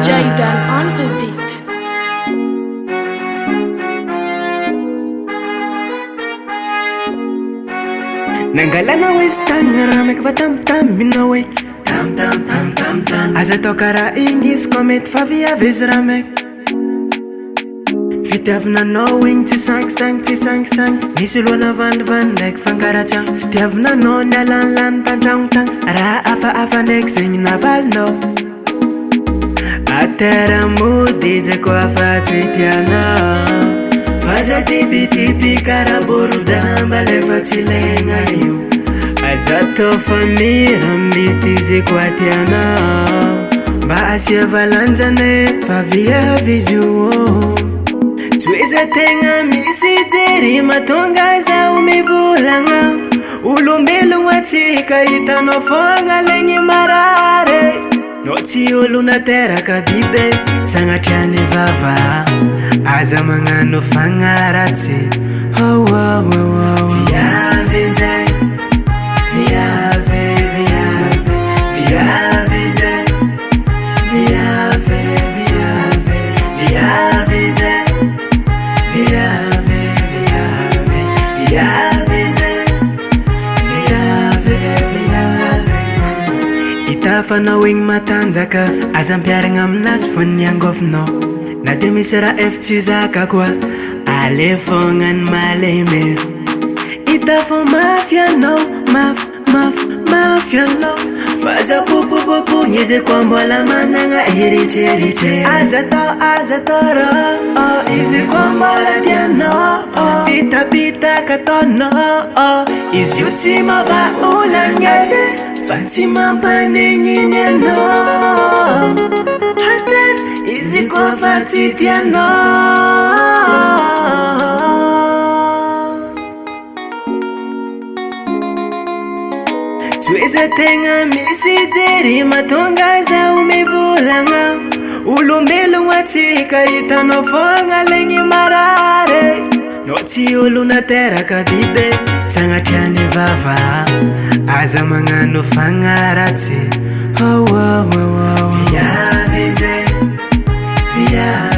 Jaydan on the beat. Nangalana waste tangarak vatam minaway tam aza tokara ingis comet fa Viavy ramek fitiavana knowing tsy sang misy loana vandivandy ndraiky fangaratsan fitiavana no ny alanilany tandragnotagna raha afa ndraiky zegny navalinao atera mody zay koa afa tsy tianao fa za tipi karaha borodamba lefa tsy legna io aza tô fa mirambity zay koa tianao mba asia valanjane fa Viavy izy io tsy hoe za tegna misy jery mahatonga zaho mivolagna olombelogno atsika hitanao fogna legny marary no tsy olo nateraka bibe sagnatriany vava aza magnano fagnaratsy Viavy zay Viavy zay Viavy zay itafanao igny matanjaka aza ampiaragna aminazy fa niangovinao na de misy raha efa tsy zaka koa alefogna ny malemero itafo mafy anao mafy anao fa za popopopo nyeze koa mbola managna eritreritry aza tao rô izy koa mbola tianao vitapitaka ataonao izy io tsy mavaolagna tsy fa tsy mampanegniny anao hatera izy koa fa tsy tianao tsy hoe za tegna misy jery mahatonga zaho mivolagna olombelogno atsika hitanao fogna legny marary no tsy olo nateraka bibe sagnatriany vava aza magnano fagnaratsy Viavy zay Viavy